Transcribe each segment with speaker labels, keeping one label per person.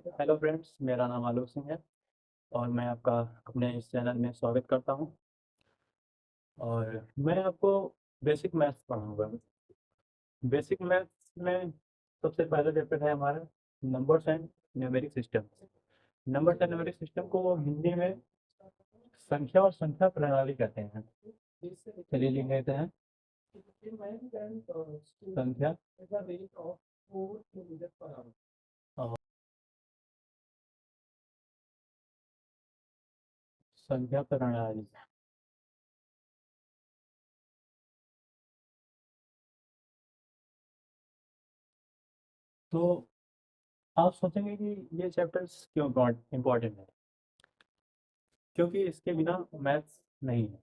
Speaker 1: Hello friends, मेरा नाम आलोक सिंह है और मैं आपका अपने इस चैनल में स्वागत करता हूं। और मैं आपको बेसिक मैथ्स पढ़ाऊंगा। बेसिक मैथ्स में सबसे पहला चैप्टर है हमारा numbers and numeric system. Numbers and numeric system को हिंदी में संख्या और संख्या प्रणाली कहते हैं। चलिए लिख लेते हैं संख्या और संख्या प्रणाली। तो आप सोचेंगे कि ये चैप्टर्स क्यों इम्पोर्टेंट है, क्योंकि इसके बिना मैथ्स नहीं है।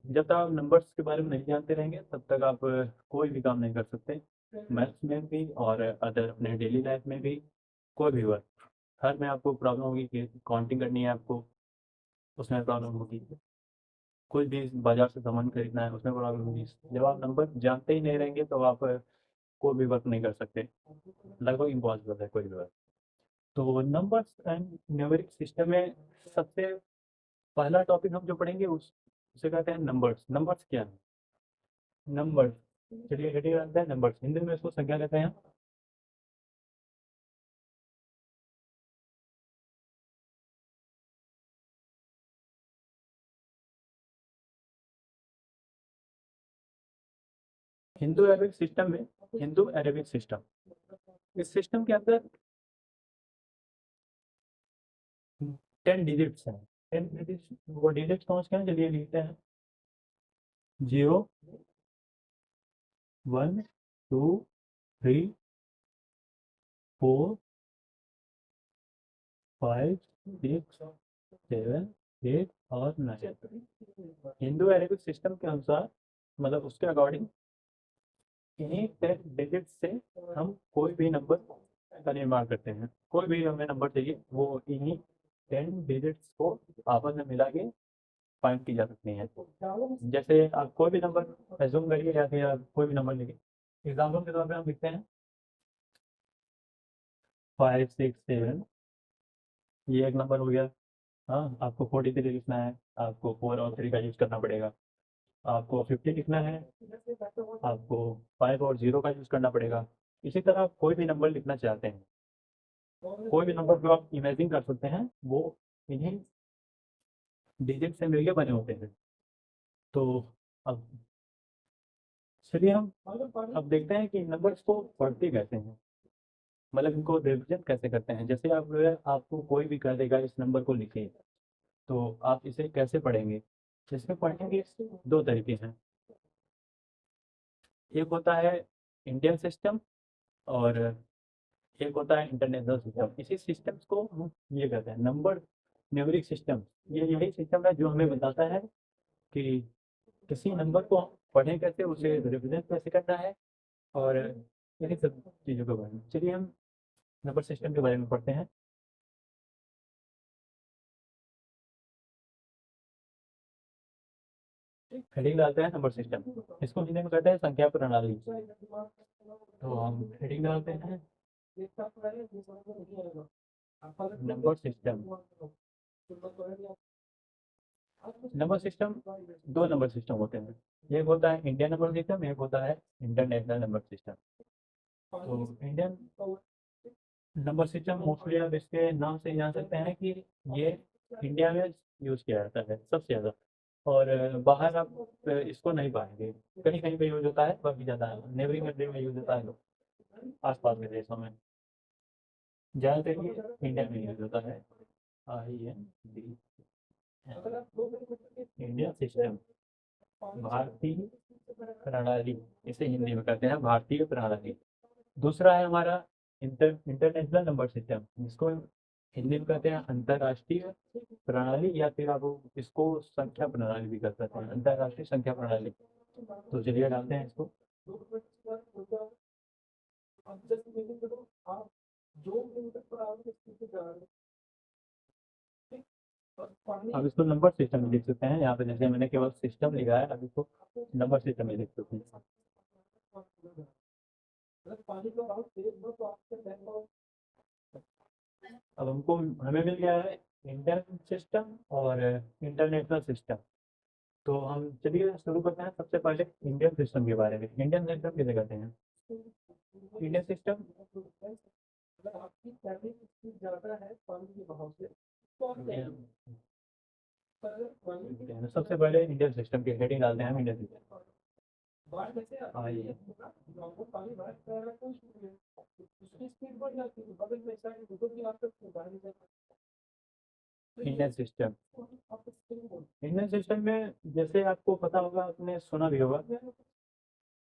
Speaker 1: जब तक आप नंबर्स के बारे में नहीं जानते रहेंगे तब तक आप कोई भी काम नहीं कर सकते, मैथ्स में भी और अदर अपने डेली लाइफ में भी। कोई भी वर्क, हर में आपको प्रॉब्लम होगी कि काउंटिंग करनी है आपको, उसमें प्रॉब्लम होगी। कोई भी बाजार से सामान खरीदना है, उसमें प्रॉब्लम होगी। जब आप नंबर जानते ही नहीं रहेंगे तो आप कोई भी वर्क नहीं कर सकते, लगभग इम्पॉसिबल है कोई भी वर्क। तो नंबर्स एंड न्यूमेरिक सिस्टम में सबसे पहला टॉपिक हम जो पढ़ेंगे उसे कहते हैं नंबर्स। नंबर्स क्या है? नंबर्स, चलिए हेडिंग रखते हैं नंबर्स। हिंदी में इसको संख्या कहते हैं। हिंदू अरेबिक सिस्टम में, हिंदू अरेबिक सिस्टम, इस सिस्टम के अंदर 10 डिजिट्स हैं। 10 डिजिट्स, वो डिजिट्स कौन से हैं चलिए लिखते हैं। 0, 1, 2, 3, 4, 5, 6, 7, 8 और 9। हिंदू अरेबिक सिस्टम के अनुसार, मतलब उसके अकॉर्डिंग, इन्हीं 10 डिजिट से हम कोई भी नंबर का निर्माण करते हैं। कोई भी हमें नंबर चाहिए वो इन्हीं 10 डिजिट्स को आपस में मिला के फाइंड की जा सकती है। जैसे आप कोई भी नंबर एज्यूम करिए या फिर आप कोई भी नंबर लिखिए। एग्जाम्पल के तौर पे हम लिखते हैं 5, 6, 7। ये एक नंबर हो गया। हाँ, आपको 43 लिखना है, आपको 4 और 3 का यूज करना पड़ेगा। आपको 50 लिखना है, आपको 5 और 0 का यूज करना पड़ेगा। इसी तरह आप कोई भी नंबर लिखना चाहते हैं, कोई भी नंबर जो आप इमेजिन कर सकते हैं वो इन्हीं डिजिट से मिलके बने होते हैं। तो अब चलिए हम अब देखते हैं कि नंबर्स को पढ़ते कैसे हैं, मतलब इनको रिप्रेजेंट कैसे करते हैं। जैसे आप आपको कोई भी कह देगा इस नंबर को लिखिए, तो आप इसे कैसे पढ़ेंगे? इसमें पढ़ने के दो तरीके हैं। एक होता है इंडियन सिस्टम और एक होता है इंटरनेशनल सिस्टम। इसी सिस्टम्स को हम ये कहते हैं नंबर न्यूमेरिक सिस्टम। ये यही सिस्टम है जो हमें बताता है कि किसी नंबर को हम पढ़ें कैसे, उसे रिप्रेजेंट कैसे करना है, और इन्हीं सब चीज़ों के बारे में। चलिए हम नंबर सिस्टम के बारे में पढ़ते हैं। हेडिंग डालते हैं नंबर सिस्टम, इसको हिंदी में कहते हैं संख्या प्रणाली। तो हम हेडिंग डालते हैं नंबर सिस्टम। नंबर सिस्टम, दो नंबर सिस्टम होते हैं। एक होता है इंडियन नंबर सिस्टम, एक होता है इंटरनेशनल नंबर सिस्टम। तो इंडियन नंबर सिस्टम मोस्टली आप इसके नाम से जान सकते हैं कि ये इंडिया में यूज़ किया जाता है सबसे ज़्यादा। और बाहर आप इसको नहीं पाएंगे। कहीं कहीं पे यूज होता है, बाकी ज़्यादा नेबरिंग कंट्री में यूज होता है, आसपास के देशों में। ज़्यादातर ये इंडिया में यूज होता है। IND, इंडियन सिस्टम, भारतीय प्रणाली। इसे हिंदी में कहते हैं भारतीय प्रणाली। दूसरा है हमारा इंटरनेशनल नंबर सिस्टम, जिसको हिंदी में कहते हैं अंतर्राष्ट्रीय प्रणाली, या फिर आप इसको संख्या प्रणाली भी कह सकते हैं, अंतर्राष्ट्रीय संख्या प्रणाली। तो चलिए डालते हैं इसको। अब इसको नंबर सिस्टम में लिख सकते हैं। यहाँ पे जैसे मैंने केवल सिस्टम लिखा है, अब इसको नंबर सिस्टम में लिख सकते हैं। अब हमको हमें मिल गया है इंडियन सिस्टम और इंटरनेशनल सिस्टम। तो हम चलिए शुरू करते हैं सबसे पहले इंडियन सिस्टम के बारे में। इंडियन सिस्टम किसे कहते हैं? इंडियन सिस्टम सबसे पहले इंडियन सिस्टम की हेडिंग डालते हैं हम इंडियन सिस्टम। आइए इंडियन सिस्टम। इंडियन सिस्टम में जैसे आपको पता होगा, आपने सुना भी होगा,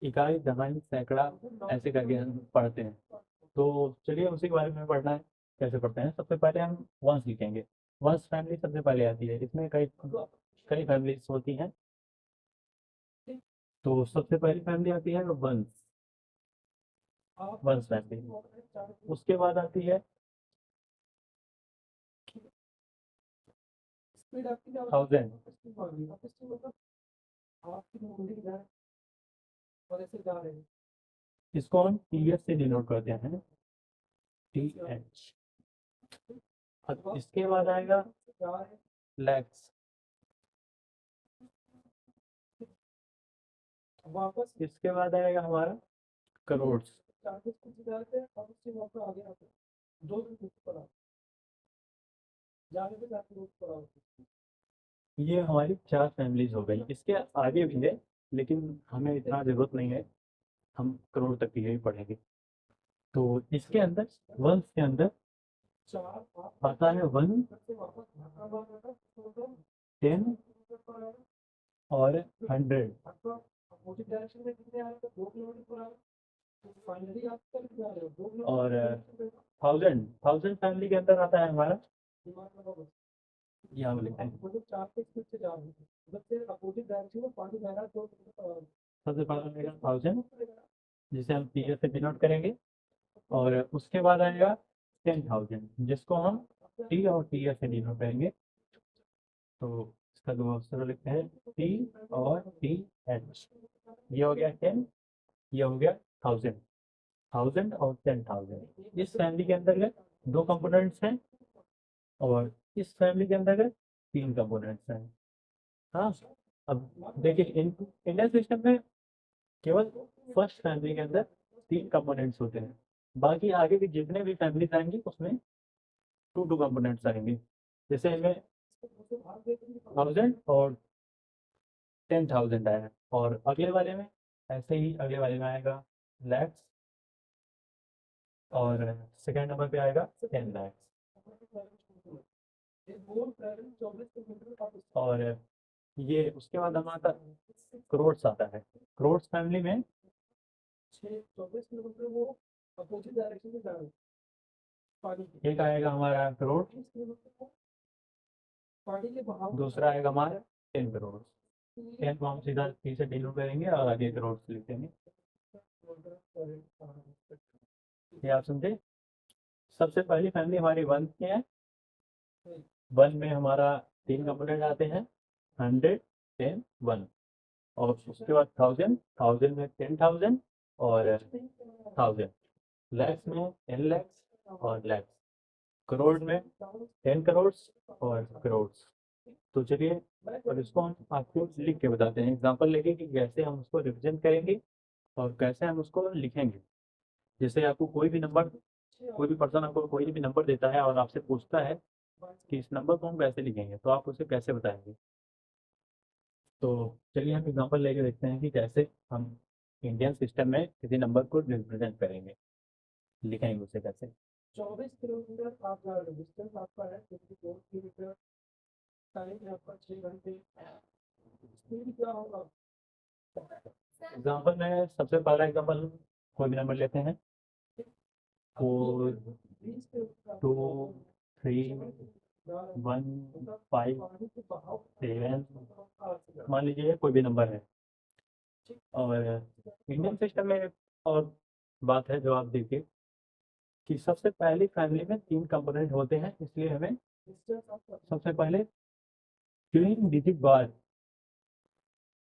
Speaker 1: इकाई दहाई सैकड़ा ऐसे करके हम पढ़ते हैं। तो चलिए उसी के बारे में पढ़ना है। कैसे पढ़ते हैं? सबसे पहले हम वंश लिखेंगे। वंश फैमिली सबसे पहले आती है, इसमें कई कई फैमिलीज होती हैं। तो सबसे पहली फैमिली आती है वंश, वंश फैमिली। उसके बाद आती है थाउजेंड। इसको हम टीएच से डिनोट करते हैं, टीएच। इसके बाद आएगा लैक्स। इसके बाद आएगा हमारा करोड़। ये हमारी चार फैमिलीज हो गई। इसके आगे भी है लेकिन हमें इतना जरूरत नहीं है, हम करोड़ तक की ही पढ़ेंगे। तो इसके अंदर वंश के अंदर आता है 1, 10 और 100। और 1000, 1000 फैमिली के अंदर आता है हमारा, यहाँ लिखते हैं सबसे पहले 1000, जिसे हम टी से डिनोट करेंगे। और उसके बाद आएगा 10,000, जिसको हम टी और टी से डिनोट करेंगे। तो इसका दो अक्षर लिखते हैं, टी और टी एच। ये हो गया 10, ये हो गया 1000। 1000 और 10,000 इस फैमिली के अंतर्गत दो कंपोनेंट्स हैं, और इस फैमिली के अंतर्गत तीन कंपोनेंट्स हैं। हाँ, अब देखिए इंडियन सिस्टम में केवल फर्स्ट फैमिली के अंदर तीन कंपोनेंट्स होते हैं। बाकी आगे की जितने भी फैमिलीज आएंगी उसमें टू टू कंपोनेंट्स आएंगे। जैसे इनमें 1000 और 10,000 आया, और अगले वाले में ऐसे ही अगले वाले में आएगा लैक्स, और सेकेंड नंबर पे आएगा 10 लैक्स। और ये उसके बाद हमारा करोड्स आता है। करोड्स फैमिली में एक आएगा हमारा करोड़, दूसरा आएगा हमारा 10 करोड़। 10 को हम सीधा टी से डिनोट करेंगे और आगे करोड़ लिख देंगे। ये आप समझे? सबसे पहली फैमिली हमारी वन की है। वन में हमारा तीन कंपोनेंट आते हैं, 100, 10, 1। और उसके बाद 1000, 1000 में 10,000 और 1000। लैक्स में 10 लैक्स और लैक्स। करोड़ में 10 करोड़ और करोड़। तो चलिए, और इसको हम आपको लिख के बताते हैं, एग्जांपल लेके कि कैसे हम उसको रिप्रेजेंट करेंगे और कैसे हम उसको लिखेंगे। जैसे आपको कोई भी नंबर, कोई भी पर्सन आपको कोई भी नंबर देता है और आपसे पूछता है कि इस नंबर को हम कैसे लिखेंगे, तो आप उसे कैसे बताएंगे? तो चलिए हम एग्जांपल लेके देखते हैं कि कैसे हम इंडियन सिस्टम में किसी नंबर को रिप्रेजेंट करेंगे, लिखेंगे उसे कैसे। एग्जांपल में सबसे पहला एग्जांपल कोई भी नंबर लेते हैं, 4, 2, 3, 1, 5, 7, मान लीजिए कोई भी नंबर है। और इंडियन सिस्टम में एक और बात है जो आप देखिए कि सबसे पहली फैमिली में तीन कंपोनेंट होते हैं, इसलिए हमें सबसे पहले 3 डिजिट बाद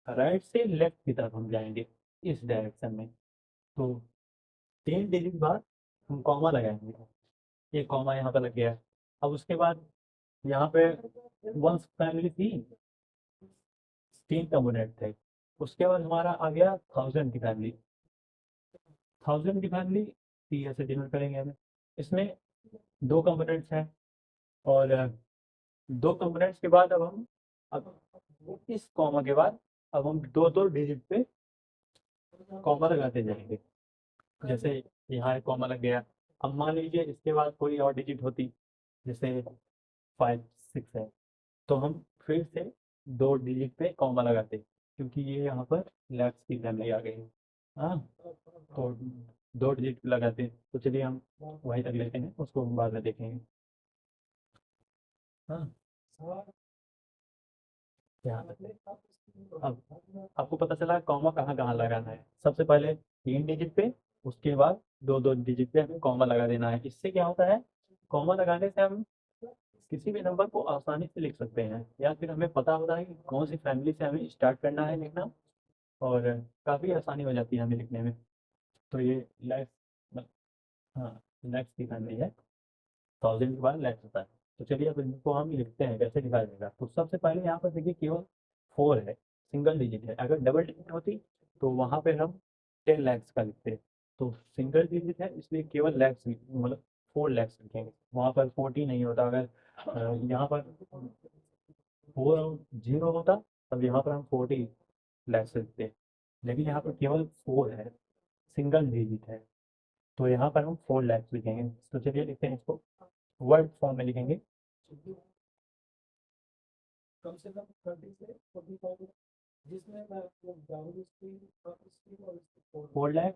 Speaker 1: राइट से लेफ्ट की तरफ हम जाएंगे, इस डायरेक्शन में। तो 3 डिजिट बाद हम कॉमा लगाएंगे, ये कॉमा यहाँ पर लग गया। अब उसके बाद यहाँ पे वंस फैमिली थी, 3 कंपोनेंट थे। उसके बाद हमारा आ गया 1000 की फैमिली। 1000 की फैमिली थी, ऐसे डिनोट करेंगे हमें। इसमें 2 कंपोनेंट्स हैं, और 2 कंपोनेंट्स के बाद अब इस कॉमा के बाद अब हम दो दो डिजिट पे कॉमा लगाते जाएंगे। जैसे यहाँ एक कॉमा लग गया। अब मान लीजिए इसके बाद कोई और डिजिट होती, जैसे 5 6 है, तो हम फिर से 2 डिजिट पे कॉमा लगाते, क्योंकि ये यहाँ पर लैक्स की फैमिली आ गई है। हाँ, तो 2 डिजिट पे लगाते। तो चलिए हम वहीं तक लेते हैं, उसको हम बाद में देखेंगे। हाँ, यहाँ तक। अब आपको पता चला कॉमा कहाँ कहाँ लगाना है। सबसे पहले 3 डिजिट पे, उसके बाद दो दो डिजिट पे हमें कॉमा लगा देना है। इससे क्या होता है, कॉमा लगाने से हम किसी भी नंबर को आसानी से लिख सकते हैं, या फिर हमें पता होता है कि कौन सी फैमिली से हमें स्टार्ट करना है लिखना, और काफ़ी आसानी हो जाती है हमें लिखने में। तो ये लैक्स, हाँ, लैक्स की फैमिली है। 1000 के बाद लैक्स होता है। तो चलिए अब इनको हम लिखते हैं, कैसे लिखा जाएगा। तो सबसे पहले यहाँ पर देखिए केवल 4 है, सिंगल डिजिट है। अगर डबल डिजिट होती तो वहाँ पे हम 10 लैक्स का लिखते। तो सिंगल डिजिट है, इसलिए केवल लैक्स, मतलब 4 लैक्स लिखेंगे। वहाँ पर 40 नहीं होता। अगर यहाँ पर 40 होता, तब यहाँ पर हम 40 लैक्स लिखते। लेकिन यहाँ पर केवल 4 है, सिंगल डिजिट है, तो यहाँ पर हम 4 लैक्स लिखेंगे। तो चलिए लिखते हैं इसको, वर्ड फॉर्म में लिखेंगे। कम से कम 30 से 40,000, जिसमें मैं आपको ग्राउंड स्क्रीन और स्क्रीन और 4 लैख।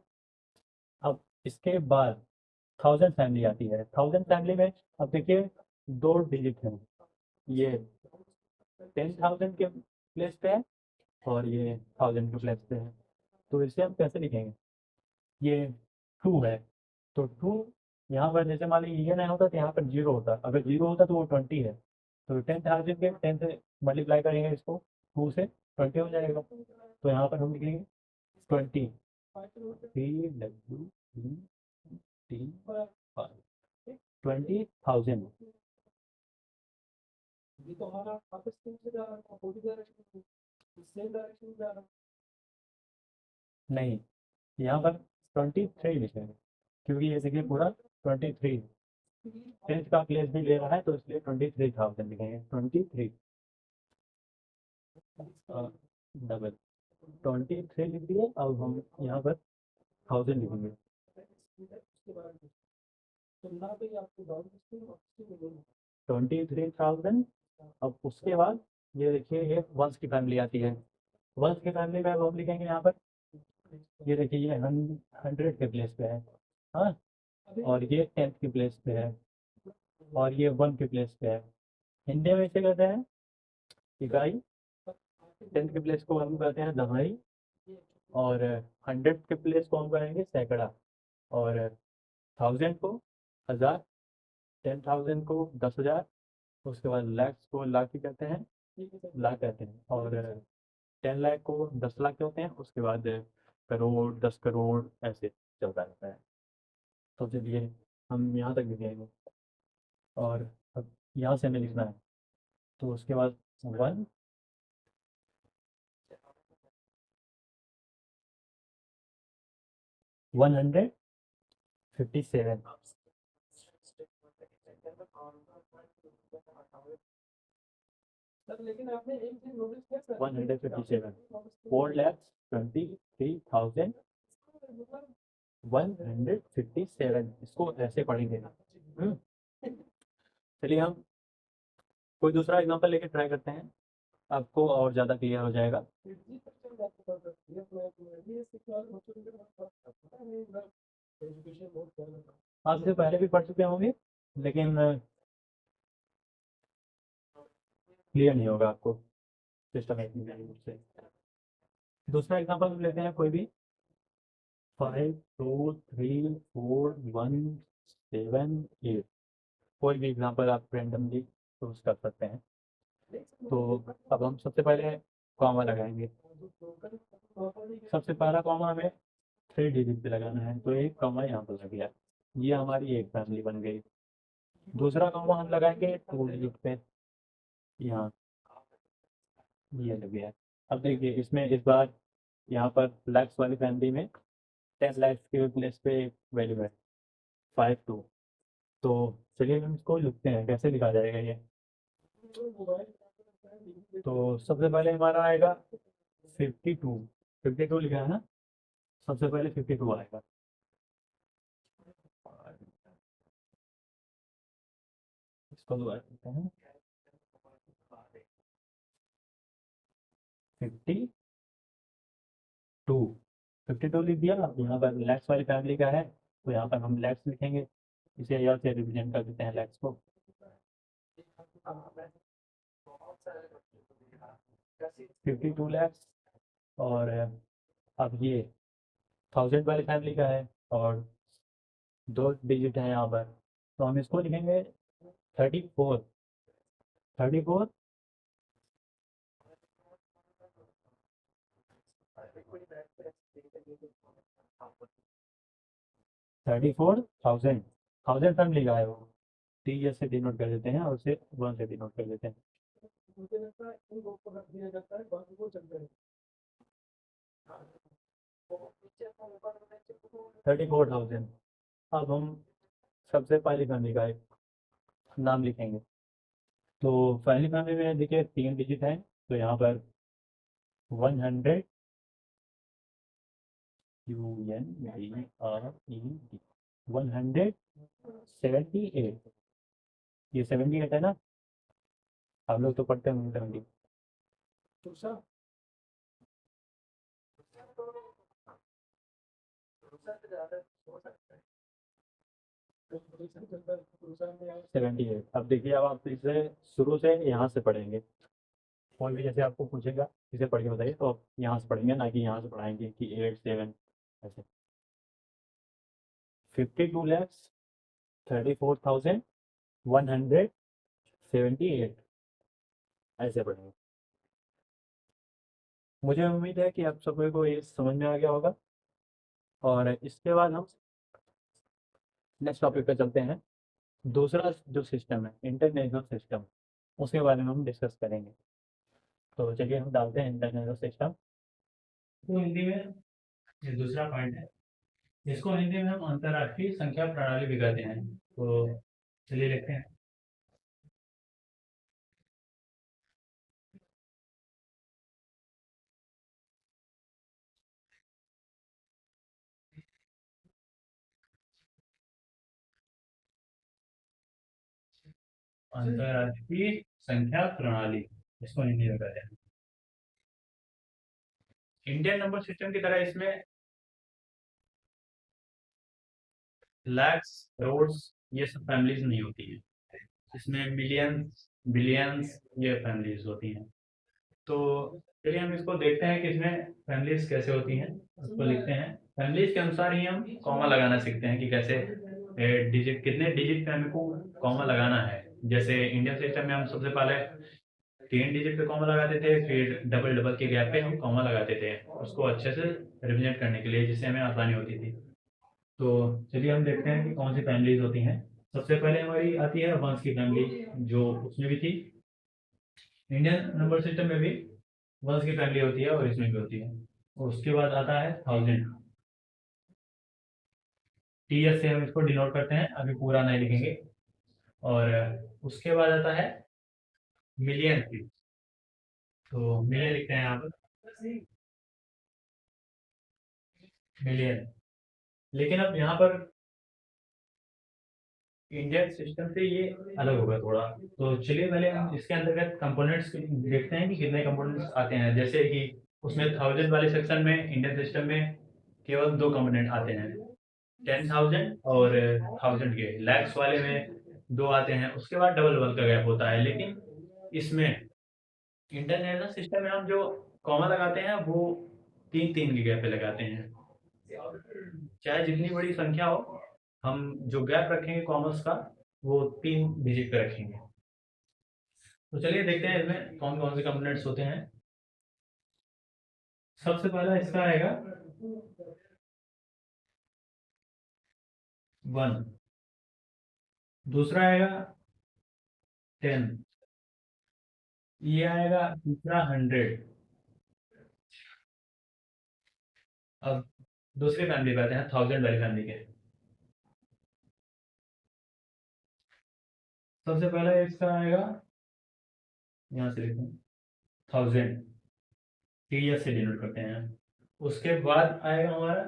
Speaker 1: अब इसके बाद 1000 फैमिली आती है। 1000 फैमिली में अब देखिए 2 डिजिट हैं। ये 10,000 के प्लेस पे है, और ये 1000 के प्लेस पे है। तो इसे हम कैसे लिखेंगे, ये 2 है, तो 2 यहाँ पर, जैसे मान लीजिए ये नहीं होता तो यहाँ पर 0 होता। अगर 0 होता तो वो 20 है। तो 10,000 के 10 से मल्टीप्लाई करेंगे इसको, 2 से 20 हो जाएगा। तो यहाँ पर हम लिखेंगे 20, TWENT 20,000। ये तो हमारा वापस से जा रहा है, 40 डायरेक्शन में, सेम डायरेक्शन में जा रहा है। नहीं, यहाँ पर 23 लिखेंगे, क्योंकि ये देखिए पूरा 23 टेंथ का प्लेस भी ले रहा है, तो इसलिए 23,000 लिखेंगे। 23 डबल 23 लिख दिए। अब हम यहाँ पर 1000 लिखेंगे। 23,000। अब उसके बाद ये देखिए, ये वंस की फैमिली आती है। वंस की फैमिली में अब हम लिखेंगे यहाँ पर, ये देखिए ये 100 के प्लेस पे है। हाँ, और ये 10th के प्लेस पे है, और ये 1 के प्लेस पे है। हिंदी में इसे कहते हैं इकाई। 10th के प्लेस को हम कहते हैं दहाई, और 100 के प्लेस को हम कहेंगे सैकड़ा, और 1000 को 1000, 10,000 को 10,000, उसके बाद लैक्स को लाख ही कहते हैं, लाख कहते हैं, और 10 लाख को 10 लाख के होते हैं। उसके बाद करोड़, 10 करोड़, ऐसे चलता रहता है। तो चलिए हम यहाँ तक लिखेंगे, और अब यहाँ से हमें लिखना है। तो उसके बाद 1, 157, 157, 4,23,157, इसको ऐसे पढ़ेंगे। चलिए हम कोई दूसरा एग्जांपल लेके ट्राई करते हैं, आपको और ज़्यादा क्लियर हो जाएगा। आप इससे पहले भी पढ़ चुके होंगे, लेकिन क्लियर नहीं होगा आपको सिस्टमेटिक से। दूसरा एग्जांपल लेते हैं कोई भी, 5 2 3 4 1 7 8। कोई भी एग्जांपल आप रैंडमली चूज कर सकते हैं। तो अब हम सबसे पहले कॉमा लगाएंगे। सबसे पहला कॉमा हमें 3 डिजिट पे लगाना है, तो एक कॉमा यहाँ पर लग गया। ये हमारी एक फैमिली बन गई। दूसरा कॉमा हम लगाएंगे 2 डिजिट पे, यहाँ ये लग गया। अब देखिए इसमें इस बार यहाँ पर लैक्स वाली फैमिली में 10 लाख के प्लेस पे वैल्यू है 52। तो चलिए हम इसको लिखते हैं, कैसे लिखा जाएगा ये। तो सबसे पहले हमारा आएगा 52। 52 लिखा है ना, सबसे पहले 52 आएगा। और इसको दोबारा करते हैं, 52। 52 लिख दिया। अब यहाँ पर लैक्स वाली फैमिली का है, तो यहाँ पर हम लैक्स लिखेंगे, इसे यहाँ से रिप्रेजेंट कर देते हैं लैक्स को। 52 लैक्स। और अब ये 1000 वाली फैमिली का है, और 2 डिजिट है यहाँ पर, तो हम इसको लिखेंगे 34। 34। 34,000। 1000 फैमिली का है वो, टी से डिनोट कर देते हैं और उसे 1 से डिनोट कर देते हैं। 34,000। अब हम सबसे पहली फैमिली का एक नाम लिखेंगे। तो पहली फैमिली में देखिए 3 डिजिट है, तो यहाँ पर 100, UNDRED, 178। ये 78 है ना, आप लोग तो पढ़ते होंगे 70। 78। अब देखिए, अब आप इसे शुरू से यहाँ से पढ़ेंगे। कोई भी जैसे आपको पूछेगा इसे पढ़ के बताइए, तो आप यहाँ से पढ़ेंगे, ना कि यहाँ से पढ़ाएंगे कि 8 7 ऐसे। 52 लैक्स 34,178 ऐसे पढ़ेंगे। मुझे उम्मीद है कि आप सभी को ये समझ में आ गया होगा। और इसके बाद हम नेक्स्ट टॉपिक पे चलते हैं। दूसरा जो सिस्टम है इंटरनेशनल सिस्टम, उसके बारे में हम डिस्कस करेंगे। तो चलिए हम डालते हैं इंटरनेशनल सिस्टम। तो हिंदी में ये दूसरा पॉइंट है, इसको हिंदी में हम अंतर्राष्ट्रीय संख्या प्रणाली भी कहते हैं। तो चलिए देखते हैं। अंतर्राष्ट्रीय संख्या प्रणाली, इसको हिंदी में कहते हैं। इंडियन नंबर सिस्टम की तरह इसमें लैक्स, करोड्स, ये सब फैमिलीज नहीं होती है। इसमें मिलियंस, बिलियंस, ये फैमिलीज होती हैं। तो चलिए हम इसको देखते हैं कि इसमें फैमिलीज कैसे होती हैं। उसको लिखते हैं, फैमिलीज के अनुसार ही हम कॉमा लगाना सीखते हैं कि कैसे डिजिट, कितने डिजिट पे हमें को कॉमा लगाना है। जैसे इंडियन सिस्टम में हम सबसे पहले 3 डिजिट पे कॉमा लगाते थे, फिर डबल डबल के गैप पे हम कॉमा लगाते थे उसको अच्छे से रिप्रेजेंट करने के लिए, जिससे हमें आसानी होती थी। तो चलिए हम देखते हैं कि कौन सी फैमिलीज होती हैं। सबसे पहले हमारी आती है वंश की फैमिली, जो उसमें भी थी। इंडियन नंबर सिस्टम में भी वंश की फैमिली होती है और इसमें भी होती है। और उसके बाद आता है 1000। TS से हम इसको डिनोट करते हैं, अभी पूरा नहीं लिखेंगे। और उसके बाद आता है मिलियन की, तो मिलियन लिखते हैं यहाँ पर, मिलियन। लेकिन अब यहाँ पर इंडियन सिस्टम से ये अलग होगा थोड़ा। तो चलिए पहले हम इसके अंतर्गत कंपोनेंट्स देखते हैं कि कितने कंपोनेंट्स आते हैं। जैसे कि उसमें 1000 वाले सेक्शन में इंडियन सिस्टम में केवल 2 कंपोनेंट आते हैं, 10,000 और 1000 के। लैक्स वाले में 2 आते हैं, उसके बाद डबल डबल का गैप होता है। लेकिन इसमें इंटरनेशनल सिस्टम में हम जो कॉमा लगाते हैं वो 3 3 के गैप पे लगाते हैं। चाहे जितनी बड़ी संख्या हो, हम जो गैप रखेंगे कॉमर्स का वो 3 डिजिट पे रखेंगे। तो चलिए देखते हैं इसमें कौन कौन से कंपोनेंट्स होते हैं। सबसे पहला इसका आएगा 1। दूसरा आएगा 10, ये आएगा तीसरा 100। अब दूसरी फैमिली पे आते हैं, 1000 वाली फैमिली के। सबसे पहला इसका आएगा, यहाँ से लिखते हैं 1000, टीएस से डिनोट करते हैं। उसके बाद आएगा हमारा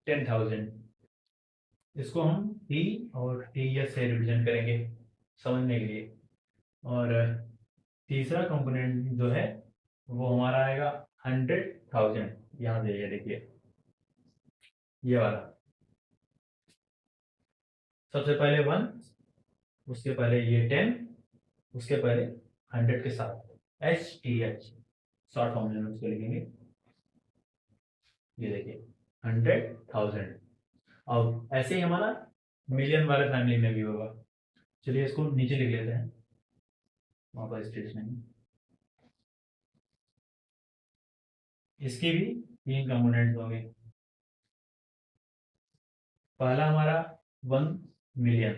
Speaker 1: 10,000, इसको हम टी और टीएस से रिप्रेजेंट करेंगे समझने के लिए। और तीसरा कंपोनेंट जो है वो हमारा आएगा 100,000, यहाँ से ये देखिए ये वाला। सबसे पहले 1, उसके पहले ये 10, उसके पहले 100 के साथ HTH शॉर्ट फॉर्म में उसको लिखेंगे। ये देखिए 100,000। अब ऐसे ही हमारा मिलियन वाले फैमिली में भी होगा। चलिए इसको नीचे लिख लेते हैं, वहाँ पर स्टेज नहीं। इसके भी 3 कंपोनेंट्स होंगे। पहला हमारा 1 मिलियन,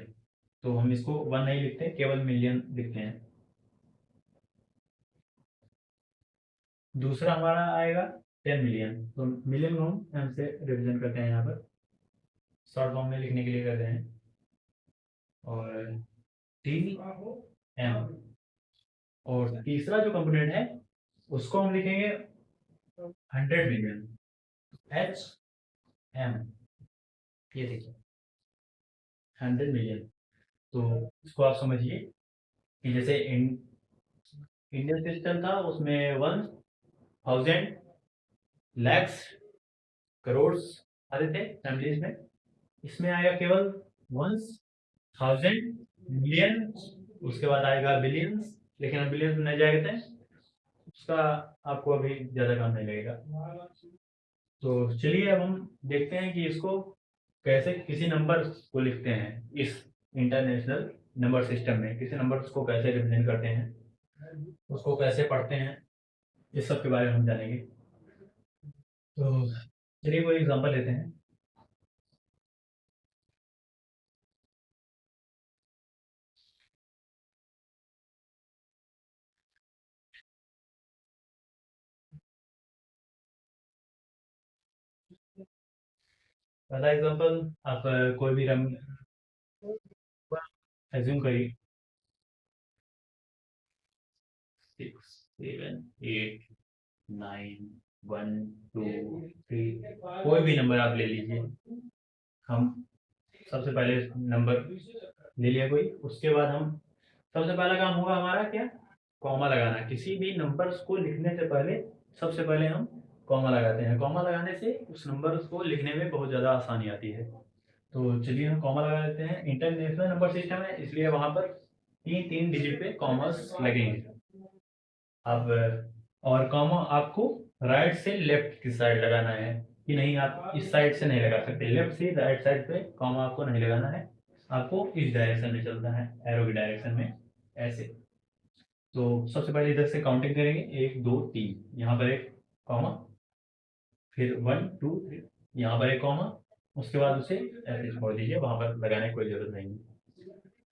Speaker 1: तो हम इसको 1 नहीं लिखते, केवल मिलियन लिखते हैं। दूसरा हमारा आएगा 10 मिलियन, तो मिलियन को हम एम से रिप्रेजेंट करते हैं, यहाँ पर शॉर्ट फॉर्म में लिखने के लिए करते हैं। और टी एम, और तीसरा जो कंपोनेंट है उसको हम लिखेंगे 100 मिलियन, HM। ये देखिए 100 मिलियन। तो इसको आप समझिए कि जैसे इंडियन सिस्टम था, उसमें 1000 लैक्स करोड़ आते थे फैमिलीज में। इसमें आएगा केवल 1000 मिलियन, उसके बाद आएगा बिलियंस, लेकिन अब बिलियंस में नहीं जाएगा, उसका आपको अभी ज़्यादा काम नहीं लगेगा। तो चलिए अब हम देखते हैं कि इसको कैसे किसी नंबर को लिखते हैं, इस इंटरनेशनल नंबर सिस्टम में किसी नंबर्स को कैसे रिप्रेजेंट करते हैं, उसको कैसे पढ़ते हैं, इस सब के बारे में हम जानेंगे। तो चलिए कोई एग्जांपल लेते हैं। पहला एग्जांपल, आप कोई भी रंग एज्यूम करिए, 6 7 8 9 1 2 3, कोई भी नंबर आप ले लीजिए। हम सबसे पहले नंबर ले लिया कोई, उसके बाद हम सबसे पहला काम होगा हमारा क्या, कॉमा लगाना। किसी भी नंबर्स को लिखने से पहले सबसे पहले हम कॉमा लगाते हैं। कॉमा लगाने से उस नंबर को लिखने में बहुत ज़्यादा आसानी आती है। तो चलिए हम कॉमा लगा देते हैं। इंटरनेशनल नंबर सिस्टम है, इसलिए वहाँ पर 3 डिजिट पे कॉमर्स लगेंगे। अब और कॉमा आपको राइट से लेफ्ट की साइड लगाना है, कि नहीं आप इस साइड से नहीं लगा सकते, लेफ्ट से राइट साइड पे कॉमा आपको नहीं लगाना है, आपको इस डायरेक्शन में चलना है, एरो की डायरेक्शन में ऐसे। तो सबसे पहले इधर से काउंटिंग करेंगे, 1 2 3, यहाँ पर एक कॉमा, फिर 1 2 3, यहाँ पर एक कॉमा, उसके बाद उसे ऐसे छोड़ दीजिए, वहां पर लगाने की कोई जरूरत नहीं है।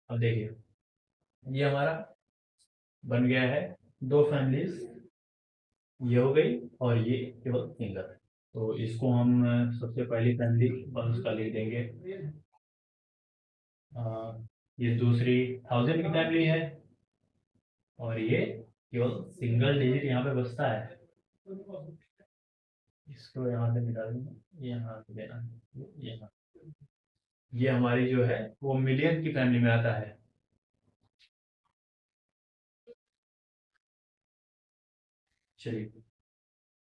Speaker 1: अब देखिए ये हमारा बन गया है 2 फैमिलीज, ये हो गई, और ये केवल सिंगल। तो इसको हम सबसे पहली फैमिली वंश का लिख देंगे। अ, ये दूसरी 1000 की फैमिली है, और ये केवल सिंगल डिजिट यहाँ पे बसता है। इसको यहाँ से निकाल देंगे, ये यहाँ से देना है, ये यहाँ। ये हमारी जो है वो मिलियन की फैमिली में आता है। चलिए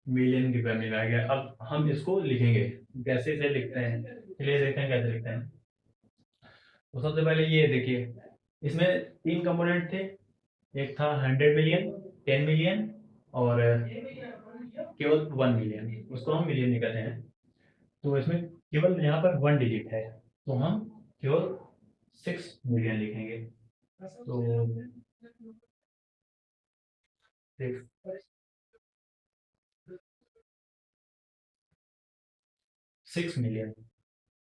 Speaker 1: मिलियन की फैमिली में आ गया। अब हम इसको लिखेंगे, कैसे से लिखते हैं चलिए देखते हैं कैसे लिखते हैं। तो सबसे पहले ये देखिए, इसमें 3 कंपोनेंट थे, एक था 100 मिलियन, 10 मिलियन, और केवल 1 मिलियन, उसको हम मिलियन नहीं कहते हैं। तो इसमें केवल यहाँ पर 1 डिजिट है, तो हम केवल 6 मिलियन लिखेंगे। तो 6 मिलियन।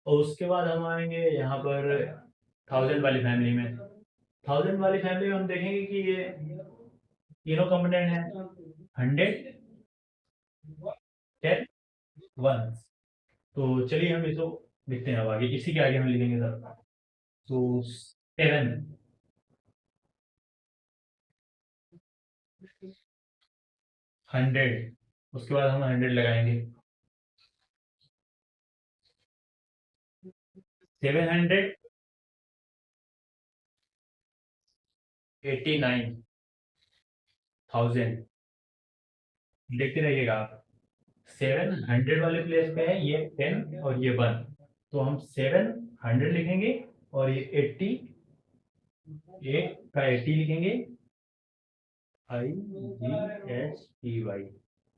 Speaker 1: और उसके बाद हम आएंगे यहाँ पर 1000 वाली फैमिली में, 1000 वाली फैमिली में हम देखेंगे कि ये तीनों कंपोनेंट हैं, 100, 10, 1। तो चलिए हम इसको लिखते हैं अब आगे, इसी के आगे हम लिखेंगे सर। तो 7, 100, उसके बाद हम 100 लगाएंगे, 789,000। देखते रहिएगा आप, 700 वाले प्लेस पे है ये 10 और ये 1, तो हम 700 लिखेंगे और ये 80, एक का 80 लिखेंगे, IGHTY,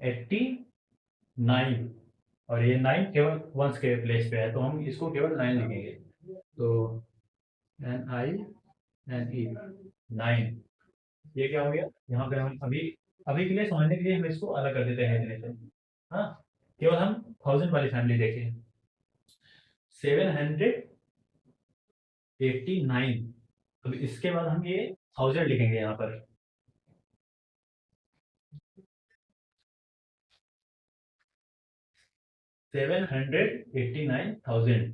Speaker 1: 89, और ये 9 केवल वंस के प्लेस पे है, तो हम इसको केवल 9 लिखेंगे। तो NINE, 9, ये क्या हो गया, यहाँ पे हम अभी अभी के लिए समझने के लिए हम इसको अलग कर देते हैं इतने से। हाँ, केवल हम 1000 वाली फैमिली देखें, 789। अब इसके बाद हम ये 1000 लिखेंगे यहाँ पर, 789,000,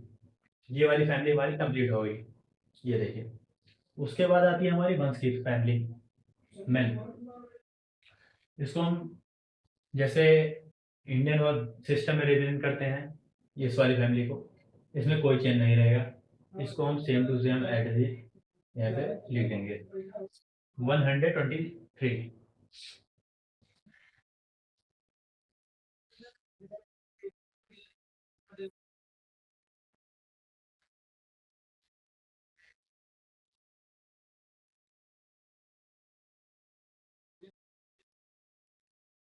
Speaker 1: ये वाली फैमिली हमारी कंप्लीट हो गई। ये देखिए, उसके बाद आती है हमारी वंस की फैमिली, मैन। इसको हम जैसे इंडियन वर्क सिस्टम में रिप्रेजेंट करते हैं इस वाली फैमिली को, इसमें कोई चेंज नहीं रहेगा, इसको हम same to same at the यहाँ पे लिख देंगे, 123।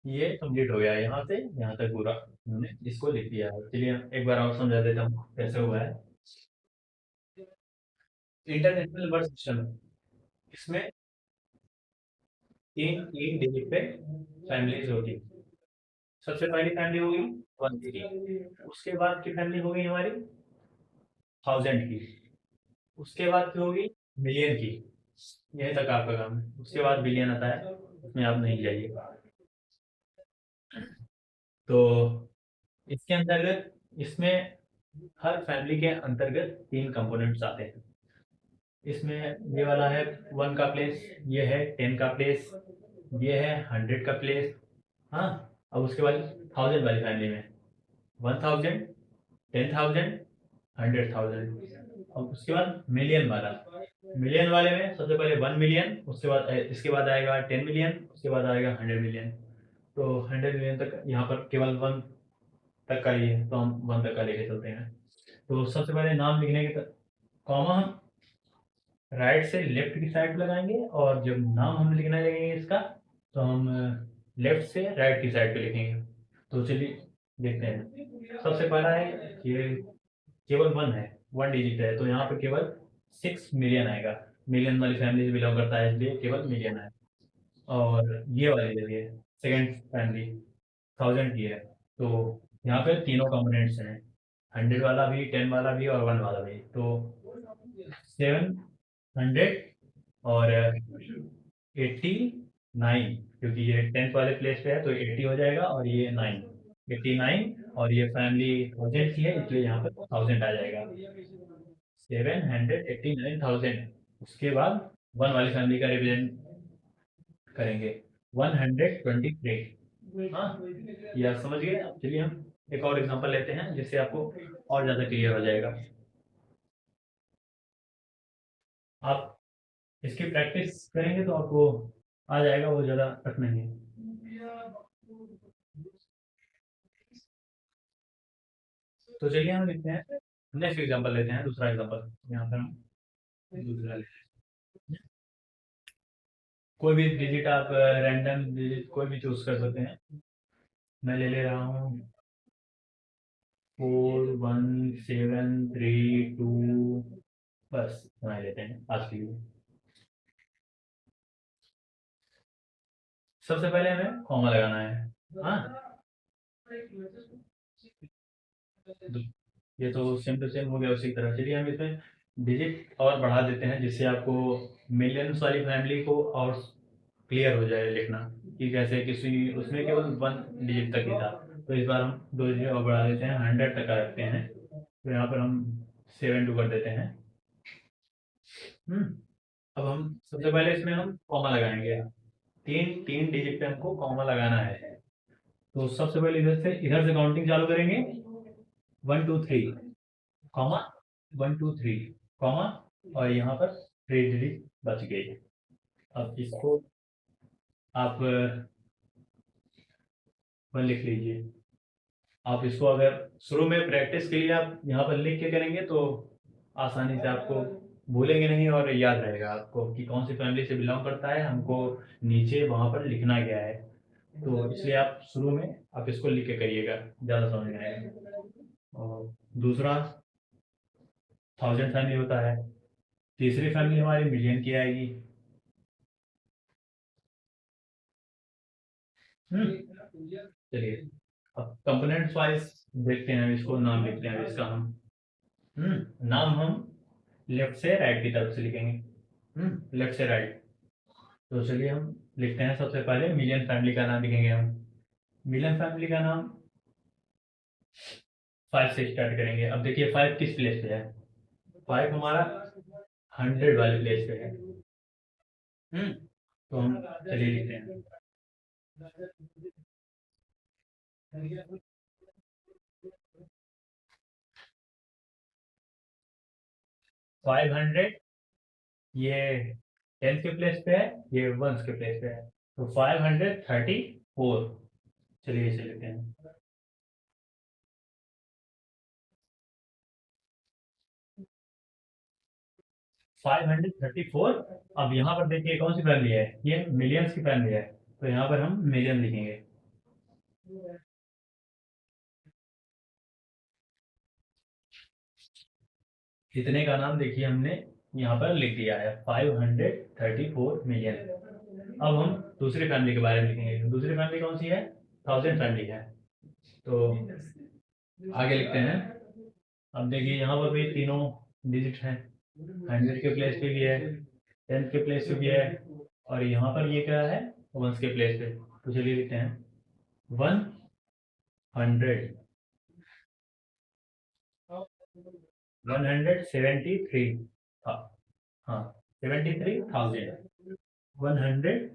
Speaker 1: ये कंप्लीट हो गया है, यहाँ से यहाँ तक पूरा हमने इसको लिख दिया है। चलिए एक बार और समझा देता हूँ कैसे हुआ है। इंटरनेशनल वर्क सिस्टम, इसमें तीन तीन डिजिट पे फैमिलीज होती है। सबसे पहली फैमिली होगी 1 की, उसके बाद की फैमिली होगी हमारी 1000 की, उसके बाद की होगी मिलियन की। यही तक आपका काम है, उसके बाद बिलियन आता है, उसमें आप नहीं जाइए। तो इसके अंतर्गत, इसमें हर फैमिली के अंतर्गत तीन कंपोनेंट्स आते हैं। इसमें ये वाला है 1 का प्लेस, ये है 10 का प्लेस, ये है 100 का प्लेस। हाँ, अब उसके बाद 1000 वाली फैमिली में 1000, 10,000, 100,000। अब उसके बाद मिलियन वाला, मिलियन वाले में सबसे पहले 1 मिलियन, उसके बाद इसके बाद आएगा 10 मिलियन, उसके बाद आएगा 100 मिलियन। तो 100 मिलियन तक यहाँ पर केवल 1 तक का ही है, तो हम 1 तक का लेके चलते हैं। तो सबसे पहले नाम लिखने के कॉमा हम राइट से लेफ्ट की साइड लगाएंगे, और जब नाम हम लिखना लगेंगे इसका, तो हम लेफ्ट से राइट की साइड पे लिखेंगे। तो चलिए देखते हैं। सबसे पहला है, ये केवल 1 है, 1 डिजिट है, तो यहाँ पे केवल 6 मिलियन आएगा। मिलियन वाली फैमिली से बिलोंग करता है, इसलिए केवल मिलियन है। और ये वाली देखिए, सेकेंड फैमिली 1000 की है, तो यहाँ पे तीनों कंपोनेंट्स हैं, 100 वाला भी, 10 वाला भी और 1 वाला भी। तो 700 और 89, क्योंकि ये 10th वाले प्लेस पे है तो 80 हो जाएगा, और ये 9, 89, और ये फैमिली 1000 की है, इसलिए यहाँ पर 1000 आ जाएगा, 789,000। उसके बाद 1 वाली फैमिली का रिप्रेजेंट करेंगे, 123। हाँ, ये आप समझ गए। अब चलिए हम एक और एग्जांपल लेते हैं, जिससे आपको और ज़्यादा क्लियर हो जाएगा। आप इसकी प्रैक्टिस करेंगे तो आपको आ जाएगा, वो ज़्यादा टफ नहीं है। तो चलिए हम लिखते हैं, नेक्स्ट एग्जांपल लेते हैं, दूसरा एग्जांपल यहाँ पर हम दूसरा लेते हैं। कोई भी डिजिट आप रैंडम डिजिट कोई भी चूज कर सकते हैं। मैं ले ले रहा हूँ 41732, बस इतना ही लेते हैं आज के लिए। सबसे पहले हमें कॉमा लगाना है। हाँ, ये तो सेम टू सेम हो गया उसी तरह। चलिए हम इसमें डिजिट और बढ़ा देते हैं, जिससे आपको मिलियंस वाली फैमिली को और क्लियर हो जाए लिखना कि कैसे किसी उसमें केवल 1 डिजिट तक ही था। तो इस बार हम 2 डिजिट और बढ़ा देते हैं, 100 तक का रखते हैं। तो यहाँ पर हम 72 कर देते हैं। अब हम सबसे पहले इसमें हम कॉमा लगाएंगे। तीन तीन डिजिट पे हमको कॉमा लगाना है। तो सबसे पहले इधर से काउंटिंग चालू करेंगे। 1 2 3 कॉमा, 1 2 3 कॉमा, और यहाँ पर 3 डिजिट बच गए। अब इसको आप वन लिख लीजिए। आप इसको अगर शुरू में प्रैक्टिस के लिए आप यहाँ पर लिख के करेंगे तो आसानी से आपको भूलेंगे नहीं और याद रहेगा आपको कि कौन सी फैमिली से बिलोंग करता है, हमको नीचे वहाँ पर लिखना गया है। तो इसलिए आप शुरू में आप इसको लिख के करिएगा, ज़्यादा समझ में आएगा। और दूसरा 1000 फैमिली होता है। तीसरी फैमिली हमारी मिलियन की आएगी। चलिए अब कंपोनेंट्स वाइज देखते हैं, इसको नाम लिखते हैं इसका हम। नाम हम लेफ्ट से राइट की तरफ से लिखेंगे, लेफ्ट से राइट। तो चलिए हम लिखते हैं, सबसे पहले मिलियन फैमिली का नाम लिखेंगे हम। मिलियन फैमिली का नाम 5 से स्टार्ट करेंगे। अब देखिए 5 किस प्लेस पे है। 5 हमारा 100 वाले प्लेस पे है। तो हम चलिए लिखते हैं 500। ये 10 के प्लेस पे है, ये 1 के प्लेस पे है। तो 534। चलिए इसे लेते हैं। 534। अब यहाँ पर देखिए कौन सी फैमिली है, ये मिलियंस की फैमिली है। तो यहाँ पर हम मिलियन लिखेंगे। इतने का नाम देखिए हमने यहाँ पर लिख दिया है, 534 मिलियन। अब हम दूसरी फैमिली के बारे में लिखेंगे। दूसरी फैमिली कौन सी है, 1000 फैमिली है। तो आगे लिखते हैं। अब देखिए यहाँ पर भी तीनों डिजिट हैं। 100 के प्लेस पे भी है, 10 के प्लेस पे भी है, और यहाँ पर ये क्या है, 1 के प्लेस पे। तो चलिए लिखते हैं 100, 173। हाँ, 73,000। 100,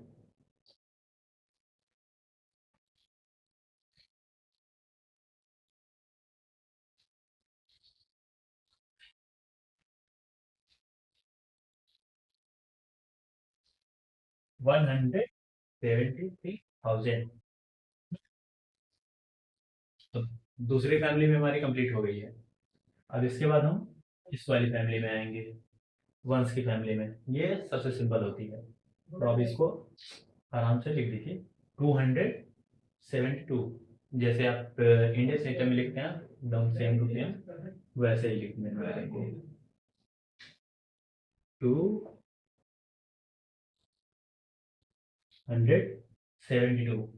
Speaker 1: 173,000। तो दूसरी फैमिली में हमारी कंप्लीट हो गई है। अब इसके बाद हम इस वाली फैमिली में आएंगे, वंस की फैमिली में। ये सबसे सिंपल होती है। तो अब इसको आराम से लिख दीजिए, 272। जैसे आप इंडियन सिस्टम में लिखते हैं एकदम सेम टू सेम, वैसे ही लिखने में आएंगे। 272।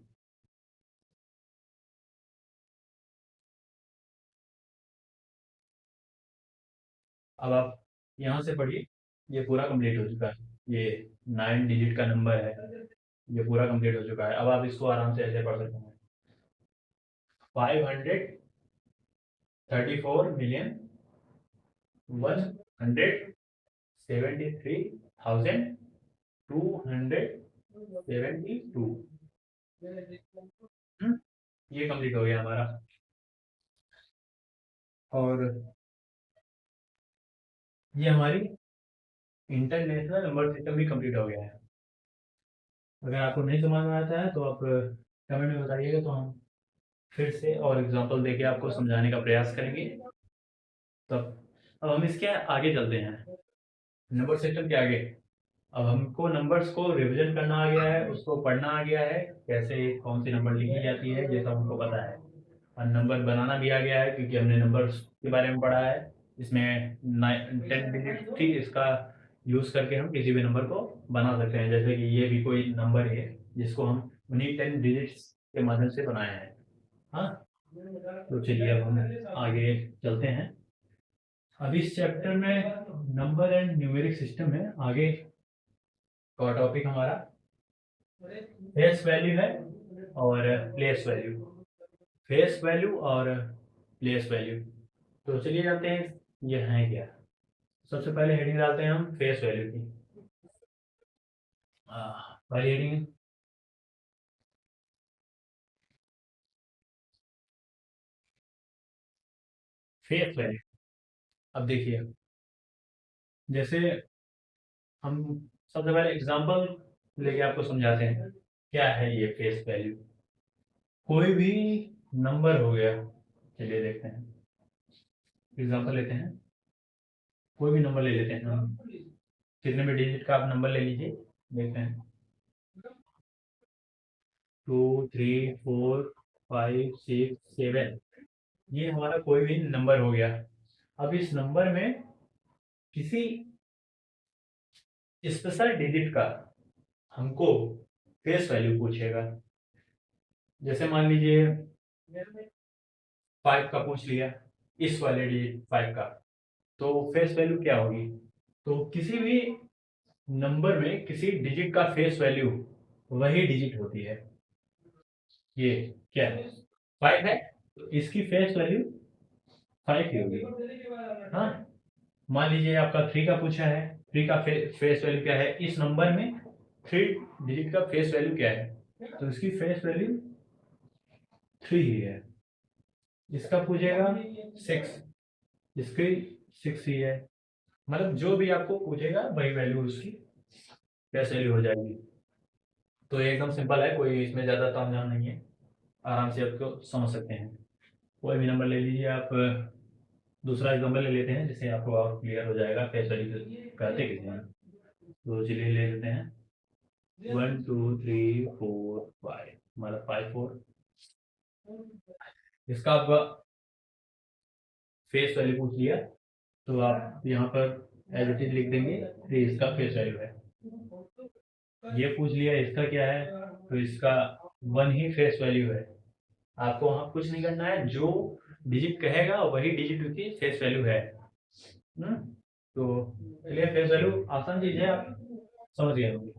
Speaker 1: अब आप यहाँ से पढ़िए, ये पूरा कंप्लीट हो चुका है। ये 9 डिजिट का नंबर है, ये पूरा कंप्लीट हो चुका है। अब आप इसको आराम से ऐसे पढ़ सकते हैं, 534 मिलियन 173,272। ये कंप्लीट हो गया हमारा। और ये हमारी इंटरनेशनल नंबर सिस्टम भी कंप्लीट हो गया है। अगर आपको नहीं समझ में आता है तो आप कमेंट में बताइएगा, तो हम फिर से और एग्जांपल देके आपको समझाने का प्रयास करेंगे। तब अब हम इसके आगे चलते हैं, नंबर सिस्टम के आगे। अब हमको नंबर्स को रिवीजन करना आ गया है, उसको पढ़ना आ गया है, कैसे कौन सी नंबर लिखी जाती है ये सब हमको पता है। और नंबर बनाना भी आ गया है, क्योंकि हमने नंबर्स के बारे में पढ़ा है। इसमें 10 डिजिट थी, इसका यूज़ करके हम किसी भी नंबर को बना सकते हैं। जैसे कि ये भी कोई नंबर है जिसको हम उन्हीं 10 डिजिट्स के माध्यम से बनाए हैं। हाँ, तो चलिए अब हम आगे चलते हैं। अब इस चैप्टर में नंबर एंड न्यूमेरिक सिस्टम है। आगे का टॉपिक हमारा फेस वैल्यू है और प्लेस वैल्यू। फेस वैल्यू और प्लेस वैल्यू। तो चलिए जानते हैं ये है क्या। सबसे पहले हेडिंग डालते हैं हम फेस वैल्यू की। पहली हेडिंग फेस वैल्यू। अब देखिए, जैसे हम सबसे पहले एग्जांपल लेके आपको समझाते हैं क्या है ये फेस वैल्यू। कोई भी नंबर हो गया, चलिए देखते हैं, एग्जांपल लेते हैं। कोई भी नंबर ले लेते हैं हम, कितने भी डिजिट का आप नंबर ले लीजिए, देखते हैं 2 3 4 5 6 7। ये हमारा कोई भी नंबर हो गया। अब इस नंबर में किसी स्पेशल डिजिट का हमको फेस वैल्यू पूछेगा। जैसे मान लीजिए 5 का पूछ लिया, इस वाले डिजिट 5 का, तो फेस वैल्यू क्या होगी। तो किसी भी नंबर में किसी डिजिट का फेस वैल्यू वही डिजिट होती है। ये क्या है, 5 है, तो इसकी फेस वैल्यू 5 ही होगी। हाँ, मान लीजिए आपका 3 का पूछा है, 3 का फेस वैल्यू क्या है, इस नंबर में 3 डिजिट का फेस वैल्यू क्या है, तो इसकी फेस वैल्यू 3 ही है। इसका पूछेगा 6, इसकी 6 ही है। मतलब जो भी आपको पूछेगा वही वैल्यू उसकी फेस वैल्यू हो जाएगी। तो ये एकदम सिंपल है, कोई इसमें ज़्यादा तामझाम नहीं है, आराम से आपको समझ सकते हैं। कोई भी नंबर ले लीजिए आप। दूसरा एग्जाम्पल ले लेते हैं जिससे आपको और क्लियर हो जाएगा फेस वैल्यू कहते किसे हैं। तो चलिए ले लेते हैं 1 2 3 4 5, हमारा 5 4। इसका आप फेस वैल्यू पूछ लिया, तो आप यहाँ पर एज इट इज लिख देंगे 3 इसका फेस वैल्यू है। ये पूछ लिया इसका क्या है, तो इसका 1 ही फेस वैल्यू है। आपको वहाँ कुछ नहीं करना है, जो डिजिट कहेगा वही डिजिट की फेस वैल्यू है। तो चलिए, फेस वैल्यू आसान चीज है, आप समझ गए होंगे।